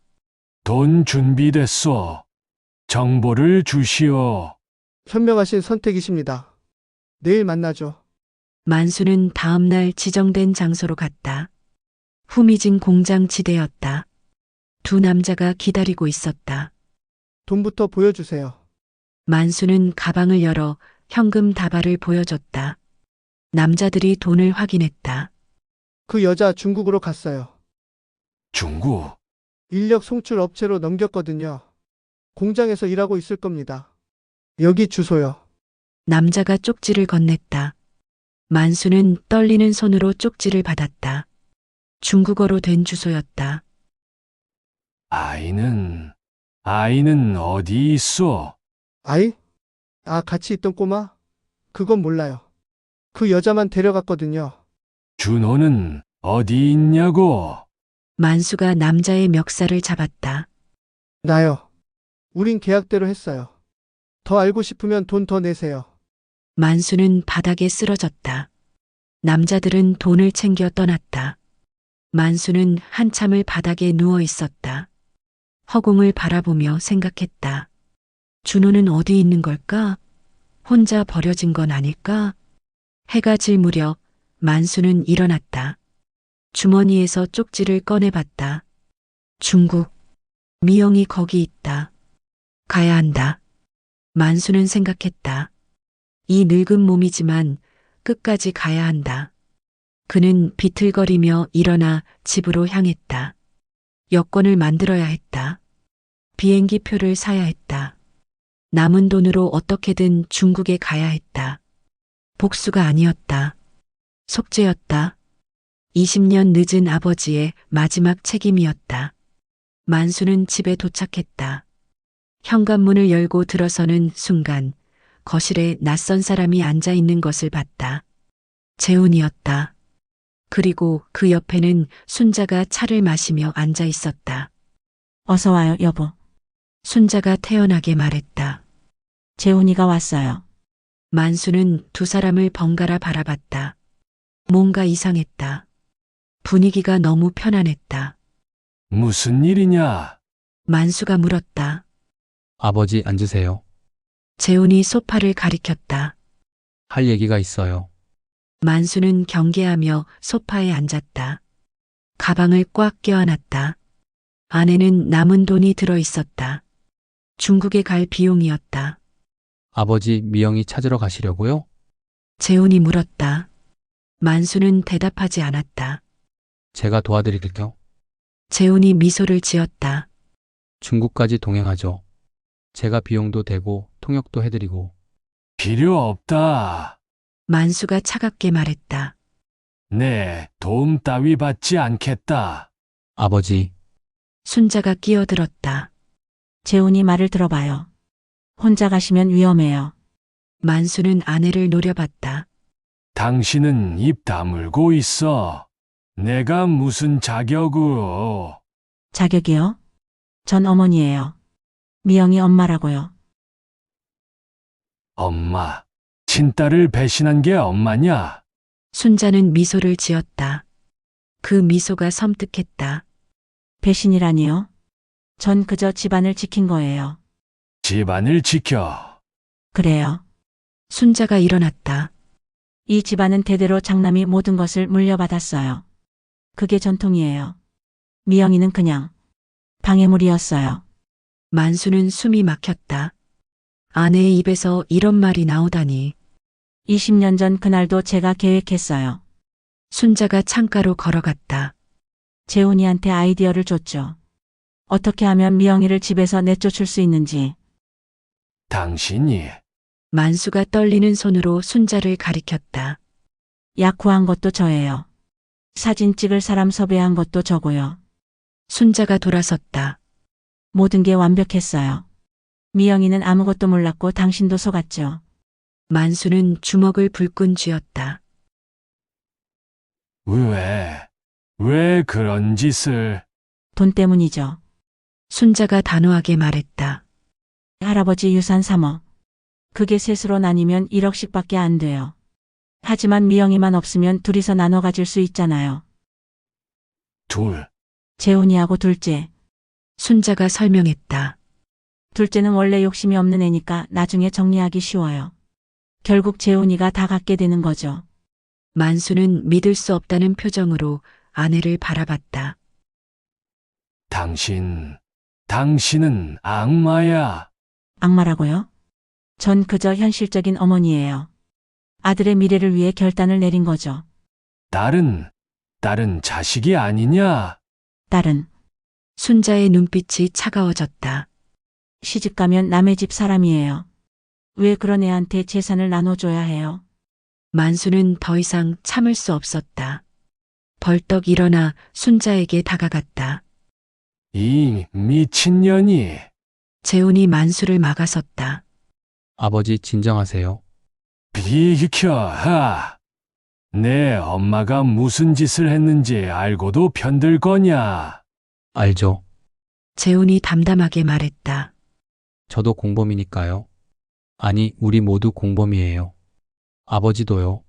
돈 준비됐소. 정보를 주시오. 현명하신 선택이십니다. 내일 만나죠. 만수는 다음 날 지정된 장소로 갔다. 후미진 공장 지대였다. 두 남자가 기다리고 있었다. 돈부터 보여주세요. 만수는 가방을 열어 현금 다발을 보여줬다. 남자들이 돈을 확인했다. 그 여자 중국으로 갔어요. 중국. 인력 송출 업체로 넘겼거든요. 공장에서 일하고 있을 겁니다. 여기 주소요. 남자가 쪽지를 건넸다. 만수는 떨리는 손으로 쪽지를 받았다. 중국어로 된 주소였다. 아이는 어디 있어? 아이? 같이 있던 꼬마? 그건 몰라요. 그 여자만 데려갔거든요. 준호는 어디 있냐고? 만수가 남자의 멱살을 잡았다. 나요. 우린 계약대로 했어요. 더 알고 싶으면 돈 더 내세요. 만수는 바닥에 쓰러졌다. 남자들은 돈을 챙겨 떠났다. 만수는 한참을 바닥에 누워 있었다. 허공을 바라보며 생각했다. 준호는 어디 있는 걸까? 혼자 버려진 건 아닐까? 해가 질 무렵 만수는 일어났다. 주머니에서 쪽지를 꺼내봤다. 중국. 미영이 거기 있다. 가야 한다. 만수는 생각했다. 이 늙은 몸이지만 끝까지 가야 한다. 그는 비틀거리며 일어나 집으로 향했다. 여권을 만들어야 했다. 비행기 표를 사야 했다. 남은 돈으로 어떻게든 중국에 가야 했다. 복수가 아니었다. 속죄였다. 20년 늦은 아버지의 마지막 책임이었다. 만수는 집에 도착했다. 현관문을 열고 들어서는 순간 거실에 낯선 사람이 앉아 있는 것을 봤다. 재훈이었다. 그리고 그 옆에는 순자가 차를 마시며 앉아 있었다. 어서 와요, 여보. 순자가 태연하게 말했다. 재훈이가 왔어요. 만수는 두 사람을 번갈아 바라봤다. 뭔가 이상했다. 분위기가 너무 편안했다. 무슨 일이냐? 만수가 물었다. 아버지 앉으세요. 재훈이 소파를 가리켰다. 할 얘기가 있어요. 만수는 경계하며 소파에 앉았다. 가방을 꽉 껴안았다. 안에는 남은 돈이 들어 있었다. 중국에 갈 비용이었다. 아버지 미영이 찾으러 가시려고요? 재훈이 물었다. 만수는 대답하지 않았다. 제가 도와드릴게요. 재훈이 미소를 지었다. 중국까지 동행하죠. 제가 비용도 대고 통역도 해드리고. 필요 없다. 만수가 차갑게 말했다. 네, 도움 따위 받지 않겠다. 아버지, 순자가 끼어들었다. 재훈이 말을 들어봐요. 혼자 가시면 위험해요. 만수는 아내를 노려봤다. 당신은 입 다물고 있어. 내가 무슨 자격으로. 자격이요? 전 어머니예요. 미영이 엄마라고요. 엄마. 친딸을 배신한 게 엄마냐? 순자는 미소를 지었다. 그 미소가 섬뜩했다. 배신이라니요? 전 그저 집안을 지킨 거예요. 집안을 지켜. 그래요. 순자가 일어났다. 이 집안은 대대로 장남이 모든 것을 물려받았어요. 그게 전통이에요. 미영이는 그냥 방해물이었어요. 만수는 숨이 막혔다. 아내의 입에서 이런 말이 나오다니. 20년 전 그날도 제가 계획했어요. 순자가 창가로 걸어갔다. 재훈이한테 아이디어를 줬죠. 어떻게 하면 미영이를 집에서 내쫓을 수 있는지. 당신이. 만수가 떨리는 손으로 순자를 가리켰다. 약 구한 것도 저예요. 사진 찍을 사람 섭외한 것도 저고요. 순자가 돌아섰다. 모든 게 완벽했어요. 미영이는 아무것도 몰랐고 당신도 속았죠. 만수는 주먹을 불끈 쥐었다. 왜 그런 짓을. 돈 때문이죠. 순자가 단호하게 말했다. 할아버지 유산 3억. 그게 셋으로 나뉘면 1억씩밖에 안 돼요. 하지만 미영이만 없으면 둘이서 나눠 가질 수 있잖아요. 둘. 재훈이하고 둘째. 순자가 설명했다. 둘째는 원래 욕심이 없는 애니까 나중에 정리하기 쉬워요. 결국 재훈이가 다 갖게 되는 거죠. 만수는 믿을 수 없다는 표정으로 아내를 바라봤다. 당신은 악마야. 악마라고요? 전 그저 현실적인 어머니예요. 아들의 미래를 위해 결단을 내린 거죠. 딸은 자식이 아니냐? 딸은 순자의 눈빛이 차가워졌다. 시집가면 남의 집 사람이에요. 왜 그런 애한테 재산을 나눠줘야 해요? 만수는 더 이상 참을 수 없었다. 벌떡 일어나 순자에게 다가갔다. 이 미친년이. 재훈이 만수를 막아섰다. 아버지 진정하세요. 비켜. 내 엄마가 무슨 짓을 했는지 알고도 편들 거냐? 알죠. 재훈이 담담하게 말했다. 저도 공범이니까요. 아니, 우리 모두 공범이에요. 아버지도요.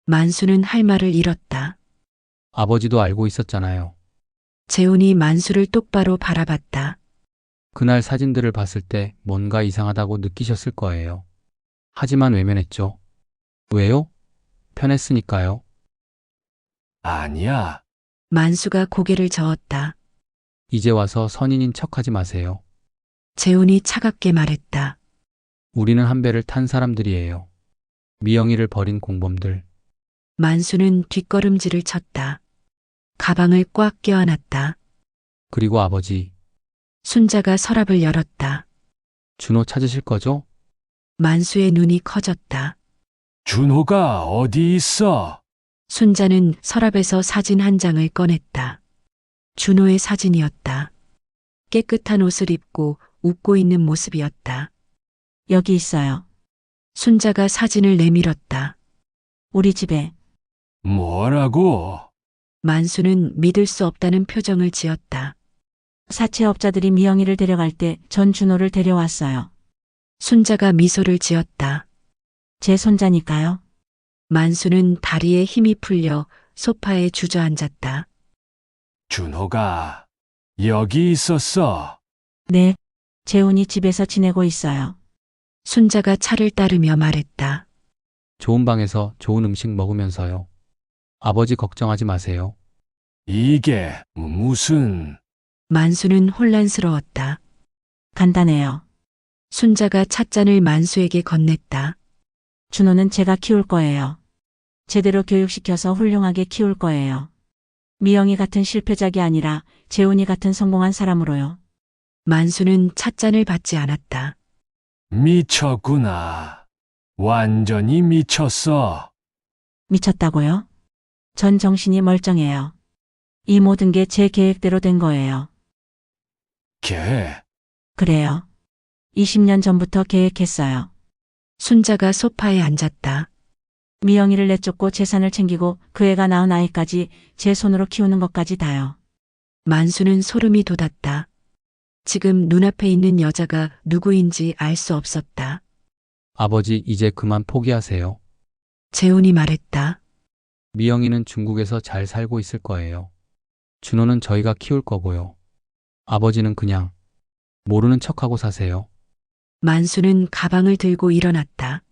만수는 할 말을 잃었다. 아버지도 알고 있었잖아요. 재훈이 만수를 똑바로 바라봤다. 그날 사진들을 봤을 때 뭔가 이상하다고 느끼셨을 거예요. 하지만 외면했죠. 왜요? 편했으니까요. 아니야. 만수가 고개를 저었다. 이제 와서 선인인 척하지 마세요. 재훈이 차갑게 말했다. 우리는 한 배를 탄 사람들이에요. 미영이를 버린 공범들. 만수는 뒷걸음질을 쳤다. 가방을 꽉 껴안았다. 그리고 아버지, 순자가 서랍을 열었다. 준호 찾으실 거죠? 만수의 눈이 커졌다. 준호가 어디 있어? 순자는 서랍에서 사진 한 장을 꺼냈다. 준호의 사진이었다. 깨끗한 옷을 입고 웃고 있는 모습이었다. 여기 있어요. 순자가 사진을 내밀었다. 우리 집에. 뭐라고? 만수는 믿을 수 없다는 표정을 지었다. 사채업자들이 미영이를 데려갈 때 전 준호를 데려왔어요. 순자가 미소를 지었다. 제 손자니까요. 만수는 다리에 힘이 풀려 소파에 주저앉았다. 준호가 여기 있었어. 네. 재훈이 집에서 지내고 있어요. 순자가 차를 따르며 말했다. 좋은 방에서 좋은 음식 먹으면서요. 아버지 걱정하지 마세요. 이게 무슨... 만수는 혼란스러웠다. 간단해요. 순자가 찻잔을 만수에게 건넸다. 준호는 제가 키울 거예요. 제대로 교육시켜서 훌륭하게 키울 거예요. 미영이 같은 실패작이 아니라 재훈이 같은 성공한 사람으로요. 만수는 찻잔을 받지 않았다. 미쳤구나. 완전히 미쳤어. 미쳤다고요? 전 정신이 멀쩡해요. 이 모든 게 제 계획대로 된 거예요. 그래요. 20년 전부터 계획했어요. 순자가 소파에 앉았다. 미영이를 내쫓고 재산을 챙기고 그 애가 낳은 아이까지 제 손으로 키우는 것까지 다요. 만수는 소름이 돋았다. 지금 눈앞에 있는 여자가 누구인지 알 수 없었다. 아버지, 이제 그만 포기하세요. 재훈이 말했다. 미영이는 중국에서 잘 살고 있을 거예요. 준호는 저희가 키울 거고요. 아버지는 그냥 모르는 척하고 사세요. 만수는 가방을 들고 일어났다.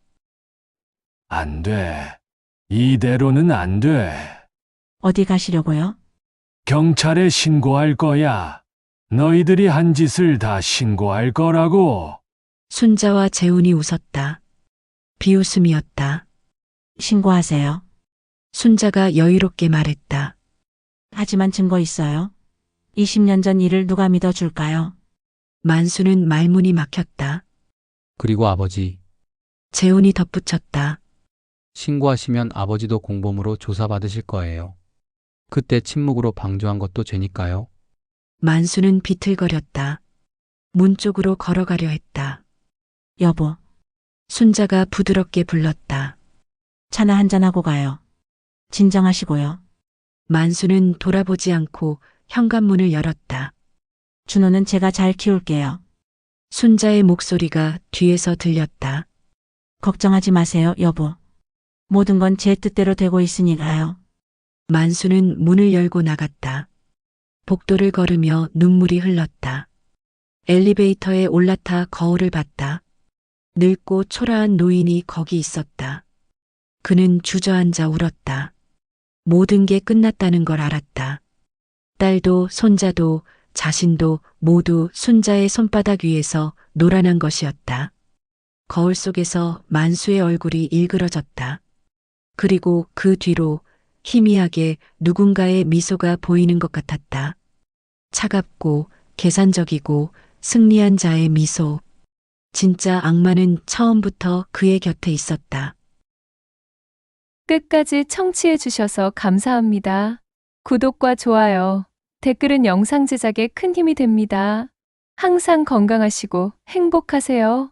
안 돼. 이대로는 안 돼. 어디 가시려고요? 경찰에 신고할 거야. 너희들이 한 짓을 다 신고할 거라고. 순자와 재훈이 웃었다. 비웃음이었다. 신고하세요. 순자가 여유롭게 말했다. 하지만 증거 있어요. 20년 전 일을 누가 믿어줄까요? 만수는 말문이 막혔다. 그리고 아버지, 재훈이 덧붙였다. 신고하시면 아버지도 공범으로 조사받으실 거예요. 그때 침묵으로 방조한 것도 죄니까요. 만수는 비틀거렸다. 문 쪽으로 걸어가려 했다. 여보, 순자가 부드럽게 불렀다. 차나 한잔하고 가요. 진정하시고요. 만수는 돌아보지 않고 현관문을 열었다. 준호는 제가 잘 키울게요. 순자의 목소리가 뒤에서 들렸다. 걱정하지 마세요, 여보. 모든 건 제 뜻대로 되고 있으니까요. 만수는 문을 열고 나갔다. 복도를 걸으며 눈물이 흘렀다. 엘리베이터에 올라타 거울을 봤다. 늙고 초라한 노인이 거기 있었다. 그는 주저앉아 울었다. 모든 게 끝났다는 걸 알았다. 딸도 손자도 자신도 모두 순자의 손바닥 위에서 노란한 것이었다. 거울 속에서 만수의 얼굴이 일그러졌다. 그리고 그 뒤로 희미하게 누군가의 미소가 보이는 것 같았다. 차갑고 계산적이고 승리한 자의 미소. 진짜 악마는 처음부터 그의 곁에 있었다. 끝까지 청취해 주셔서 감사합니다. 구독과 좋아요, 댓글은 영상 제작에 큰 힘이 됩니다. 항상 건강하시고 행복하세요.